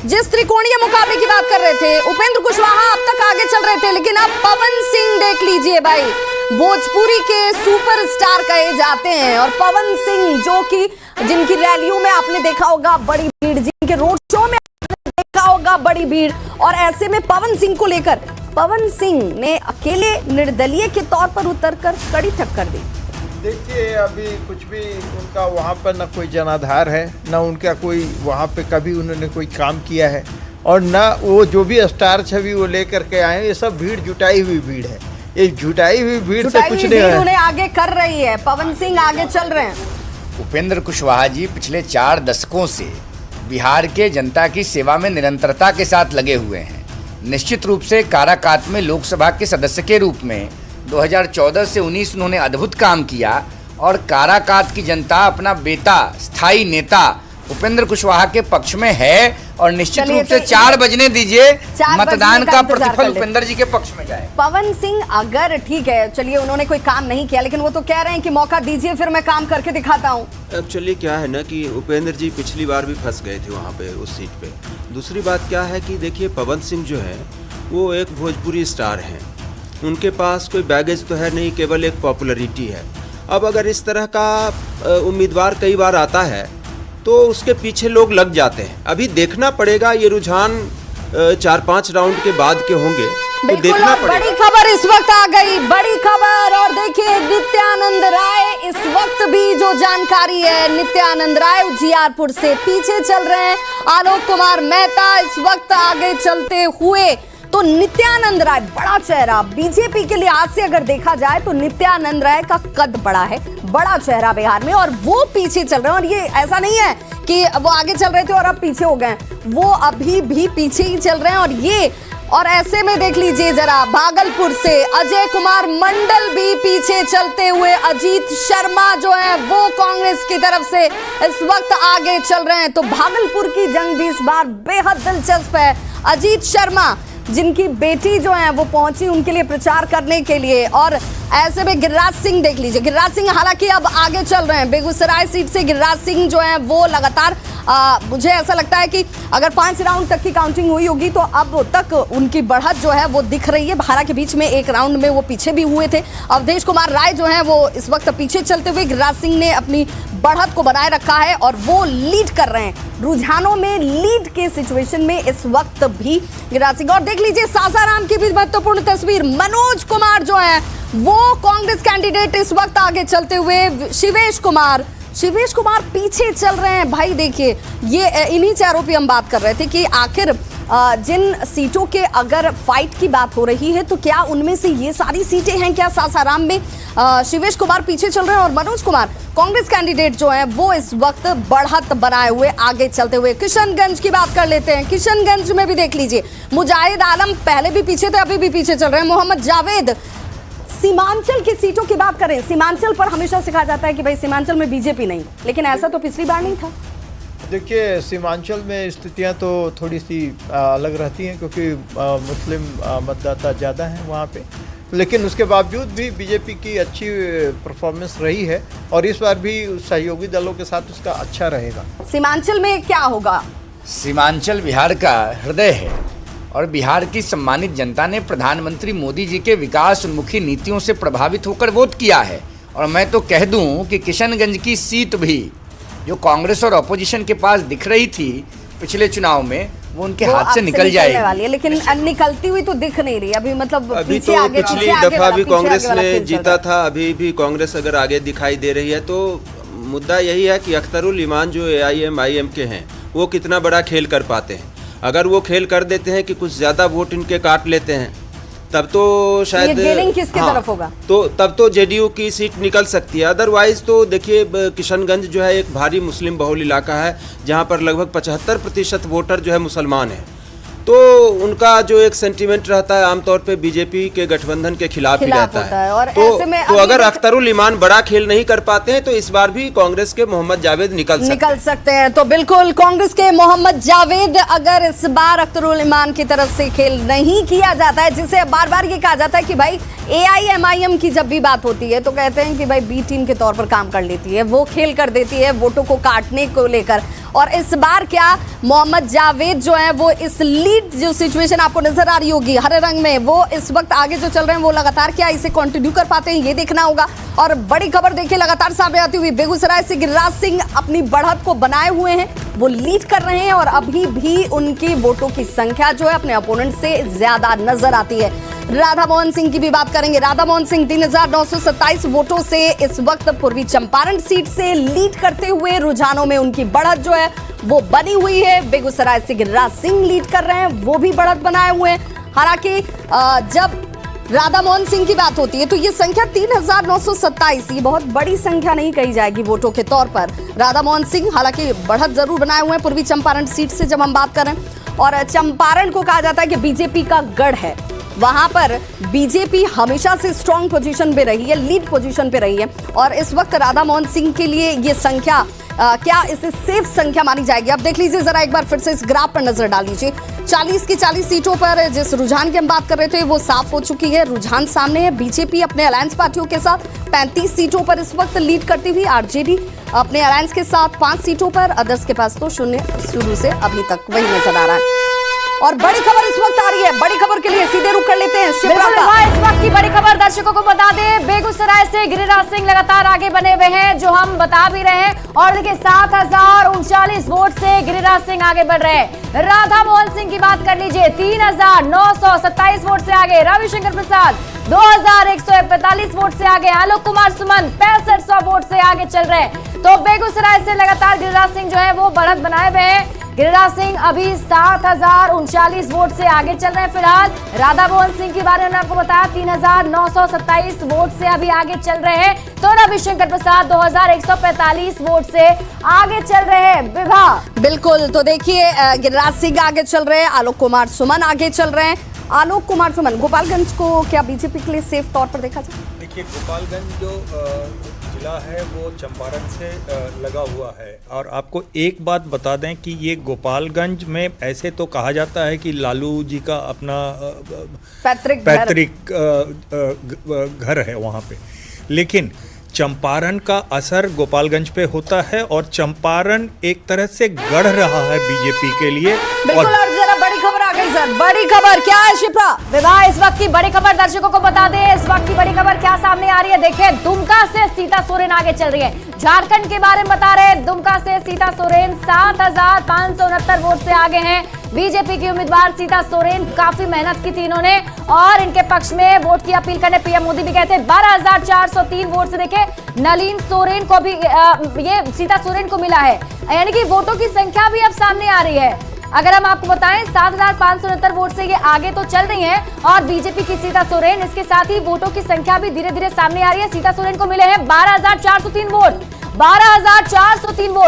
जिस त्रिकोणीय मुकाबले की बात कर रहे थे, उपेंद्र कुशवाहा अब तक आगे चल रहे थे, लेकिन अब पवन सिंह देख लीजिए भाई, भोजपुरी के सुपरस्टार कहे जाते हैं। और पवन सिंह जो कि जिनकी रैलियों में आपने देखा होगा बड़ी भीड़, जिनके रोड शो में आपने देखा होगा बड़ी भीड़, और ऐसे में पवन सिंह को लेकर पवन सिंह ने अकेले निर्दलीय के तौर पर उतरकर कड़ी टक्कर दी। देखिए, अभी कुछ भी उनका वहाँ पर न कोई जनाधार है, न उनका कोई वहाँ पे कभी उन्होंने कोई काम किया है, और न वो जो भी स्टार छवि वो लेकर के आए, ये सब भीड़ जुटाई हुई भीड़ है। ये जुटाई हुई भीड़ से कुछ नहीं है, उन्हें आगे कर रही है। पवन सिंह आगे चल रहे हैं। उपेंद्र कुशवाहा जी पिछले 4 दशकों से बिहार के जनता की सेवा में निरंतरता के साथ लगे हुए हैं। निश्चित रूप से काराकाट में लोकसभा के सदस्य के रूप में 2014 से 19 उन्होंने अद्भुत काम किया, और काराकाट की जनता अपना बेटा स्थायी नेता उपेंद्र कुशवाहा के पक्ष में है, और निश्चित रूप से 4 बजने दीजिए, मतदान का प्रतिफल उपेंद्र जी के पक्ष में जाए। पवन सिंह अगर ठीक है, चलिए उन्होंने कोई काम नहीं किया, लेकिन वो तो कह रहे हैं कि मौका दीजिए फिर मैं काम करके दिखाता हूँ। एक्चुअली क्या है ना कि उपेंद्र जी पिछली बार भी फंस गए थे वहाँ पे उस सीट पे। दूसरी बात क्या है कि देखिए, पवन सिंह जो है वो एक भोजपुरी स्टार हैं, उनके पास कोई बैगेज तो है नहीं, केवल एक पॉपुलरिटी है। अब अगर इस तरह का उम्मीदवार कई बार आता है तो उसके पीछे लोग लग जाते हैं। अभी देखना पड़ेगा, ये रुझान 4-5 राउंड के बाद के होंगे तो देखना पड़ेगा। बड़ी खबर इस वक्त आ गई, बड़ी खबर। और देखिए, नित्यानंद राय इस वक्त भी जो जानकारी है, नित्यानंद राय उजियारपुर से पीछे चल रहे हैं, आलोक कुमार मेहता इस वक्त आगे चलते हुए। तो नित्यानंद राय बड़ा चेहरा, बीजेपी के लिहाज से अगर देखा जाए तो नित्यानंद राय का कद बड़ा है, बड़ा चेहरा बिहार में, और वो पीछे चल रहे हैं। और ये ऐसा नहीं है कि वो आगे चल रहे थे और अब पीछे हो गए, वो अभी भी पीछे ही चल रहे हैं। और ऐसे में देख लीजिए जरा, भागलपुर से अजय कुमार मंडल भी पीछे चलते हुए, अजीत शर्मा जो है वो कांग्रेस की तरफ से इस वक्त आगे चल रहे हैं। तो भागलपुर की जंग भी इस बार बेहद दिलचस्प है। अजीत शर्मा जिनकी बेटी जो है वो पहुंची उनके लिए प्रचार करने के लिए, और ऐसे में गिरिराज सिंह देख लीजिए, गिरिराज सिंह हालांकि अब आगे चल रहे हैं। बेगूसराय सीट से गिरिराज सिंह जो है वो लगातार मुझे ऐसा लगता है कि अगर 5 राउंड तक की काउंटिंग हुई होगी तो अब तक उनकी बढ़त जो है वो दिख रही है। हालांकि बीच में एक राउंड में वो पीछे भी हुए थे। अवधेश कुमार राय जो है वो इस वक्त पीछे चलते हुए, गिरिराज सिंह ने अपनी बढ़त को बनाए रखा है और वो लीड कर रहे हैं। रुझानों में लीड के सिचुएशन में इस वक्त भी गिरिराज सिंह। और देख लीजिए सासाराम की भी महत्वपूर्ण तस्वीर, मनोज कुमार जो है वो कांग्रेस कैंडिडेट इस वक्त आगे चलते हुए, शिवेश कुमार पीछे चल रहे हैं। भाई देखिए, ये इन्हीं चेहरों पे हम बात कर रहे थे कि आखिर जिन सीटों के अगर फाइट की बात हो रही है तो क्या उनमें से ये सारी सीटें हैं क्या सासाराम में? शिवेश कुमार पीछे चल रहे हैं और मनोज कुमार कांग्रेस कैंडिडेट जो है वो इस वक्त बढ़त बनाए हुए आगे चलते हुए। किशनगंज की बात कर लेते हैं। किशनगंज में भी देख लीजिए, मुजाहिद आलम पहले भी पीछे थे, अभी भी पीछे चल रहे हैं। मोहम्मद जावेद, सीमांचल की सीटों की बात करें, सीमांचल पर हमेशा सिखाया जाता है कि भाई सीमांचल में बीजेपी नहीं, लेकिन ऐसा तो पिछली बार नहीं था। देखिए, सीमांचल में स्थितियां तो थोड़ी सी अलग रहती हैं क्योंकि मुस्लिम मतदाता ज़्यादा हैं वहाँ पे, लेकिन उसके बावजूद भी बीजेपी की अच्छी परफॉर्मेंस रही है और इस बार भी सहयोगी दलों के साथ उसका अच्छा रहेगा। सीमांचल में क्या होगा? सीमांचल बिहार का हृदय है, और बिहार की सम्मानित जनता ने प्रधानमंत्री मोदी जी के विकास उन्मुखी नीतियों से प्रभावित होकर वोट किया है। और मैं तो कह दूं कि किशनगंज की सीट भी जो कांग्रेस और अपोजिशन के पास दिख रही थी पिछले चुनाव में, वो उनके हाथ से निकल जाएगी वाली है, लेकिन निकलती हुई तो दिख नहीं रही अभी। मतलब अभी तो पिछली दफा भी कांग्रेस ने जीता था, अभी भी कांग्रेस अगर आगे दिखाई दे रही है तो मुद्दा यही है कि अख्तरुल इमान जो AIM के हैं वो कितना बड़ा खेल कर पाते हैं। अगर वो खेल कर देते हैं कि कुछ ज्यादा वोट इनके काट लेते हैं तब तो शायद किसके तरफ होगा, तो तब तो JDU की सीट निकल सकती है। अदरवाइज तो देखिए, किशनगंज जो है एक भारी मुस्लिम बहुल इलाका है जहां पर लगभग 75% वोटर जो है मुसलमान हैं, तो उनका जो एक सेंटीमेंट रहता है आमतौर पे बीजेपी के गठबंधन के खिलाफ ही रहता है। और ऐसे में तो अगर अख्तरुल इमान बड़ा खेल नहीं कर पाते हैं तो इस बार भी कांग्रेस के मोहम्मद जावेद निकल सकते हैं। तो बिल्कुल कांग्रेस के मोहम्मद जावेद, अगर इस बार अख्तरुल इमान की तरफ से खेल नहीं किया जाता है, जिसे बार बार ये कहा जाता है कि भाई AIM की जब भी बात होती है तो कहते हैं कि भाई बी टीम के तौर पर काम कर लेती है, वो खेल कर देती है वोटों को काटने को लेकर, और इस बार क्या मोहम्मद जावेद जो है वो इस लीड जो सिचुएशन आपको नजर आ रही होगी हरे रंग में, वो इस वक्त आगे जो चल रहे हैं वो लगातार क्या इसे कंटिन्यू कर पाते हैं, ये देखना होगा। और बड़ी खबर देखिए लगातार सामने आती हुई, बेगूसराय से गिरिराज सिंह अपनी बढ़त को बनाए हुए हैं, वो लीड कर रहे हैं और अभी भी उनकी वोटों की संख्या जो है अपने अपोनेंट से ज्यादा नजर आती है। राधा मोहन सिंह की भी बात करेंगे। राधा मोहन सिंह 3,927 वोटों से इस वक्त पूर्वी चंपारण सीट से लीड करते हुए रुझानों में उनकी बढ़त जो है वो बनी हुई है। बेगूसराय से गिरिराज सिंह लीड कर रहे हैं, वो भी बढ़त बनाए हुए हैं। हालांकि जब राधा मोहन सिंह की बात होती है तो ये संख्या 3,927 ये बहुत बड़ी संख्या नहीं कही जाएगी वोटों के तौर पर। राधा मोहन सिंह हालांकि बढ़त जरूर बनाए हुए हैं पूर्वी चंपारण सीट से जब हम बात करें। और चंपारण को कहा जाता है कि बीजेपी का गढ़ है, वहां पर बीजेपी हमेशा से स्ट्रांग पोजीशन पे रही है, लीड पोजीशन पे रही है। और इस वक्त राधा मोहन सिंह के लिए ये संख्या क्या इसे सेफ संख्या मानी जाएगी? अब देख लीजिए जरा एक बार फिर से इस ग्राफ पर नजर डाल लीजिए। 40 की 40 सीटों पर जिस रुझान की हम बात कर रहे थे वो साफ हो चुकी है, रुझान सामने है। बीजेपी अपने अलायंस पार्टियों के साथ 35 सीटों पर इस वक्त लीड करती हुई, आरजेडी अपने अलायंस के साथ 5 सीटों पर, अदर्स के पास तो 0 शुरू से अभी तक वही नजर आ रहा है। और बड़ी खबर इस वक्त आ रही है, बड़ी खबर के लिए सीधे रुख कर लेते हैं शिप्रा का। इस वक्त की बड़ी खबर दर्शकों को बता दें, बेगूसराय से गिरिराज सिंह लगातार आगे बने हुए हैं, जो हम बता भी रहे हैं। और देखिए 7,039 वोट से गिरिराज सिंह आगे बढ़ रहे हैं। राधा मोहन सिंह की बात कर लीजिए, 3,927 वोट से आगे। रविशंकर प्रसाद 2,145 वोट से आगे। आलोक कुमार सुमन 6500 वोट से आगे चल रहे हैं। तो बेगूसराय से लगातार गिरिराज सिंह जो है वो बढ़त बनाए हुए हैं। गिरिराज सिंह अभी 7,039 वोट से आगे चल रहे हैं फिलहाल। राधा मोहन सिंह के बारे में आपको बताया 3,927 वोट से अभी आगे चल रहे हैं। तो रविशंकर प्रसाद 2,145 वोट से आगे चल रहे हैं। विवाह बिल्कुल, तो देखिए गिरिराज सिंह आगे चल रहे हैं, आलोक कुमार सुमन आगे चल रहे हैं। आलोक कुमार सुमन, गोपालगंज को क्या बीजेपी के लिए सेफ तौर पर देखा जाए? देखिए गोपालगंज जो जिला है वो चंपारण से लगा हुआ है। और आपको एक बात बता दें कि ये गोपालगंज में ऐसे तो कहा जाता है कि लालू जी का अपना पैतृक घर है वहाँ पे, लेकिन चंपारण का असर गोपालगंज पे होता है और चंपारण एक तरह से गढ़ रहा है बीजेपी के लिए। बिल्कुल, और जरा बड़ी खबर आ गई सर, बड़ी खबर क्या है शिप्रा? विवाह इस वक्त की बड़ी खबर दर्शकों को बता दें, इस वक्त की बड़ी खबर क्या सामने आ रही है। देखिए दुमका से सीता सोरेन आगे चल रही है। झारखंड के बारे में बता रहे हैं, दुमका से सीता सोरेन 7,569 वोट से आगे हैं। बीजेपी की उम्मीदवार सीता सोरेन काफी मेहनत की थी इन्होंने और इनके पक्ष में वोट की अपील करने पीएम मोदी भी कहते हैं। 12,403 वोट से देखे नलिन सोरेन को भी ये सीता सोरेन को मिला है, यानी कि वोटों की संख्या भी अब सामने आ रही है। अगर हम आपको बताएं 7,569 वोट से ये आगे तो चल रही हैं और बीजेपी की सीता सोरेन, इसके साथ ही वोटों की संख्या भी धीरे धीरे सामने आ रही है। सीता सोरेन को मिले हैं 12,403 वोट। 12,403 वोट।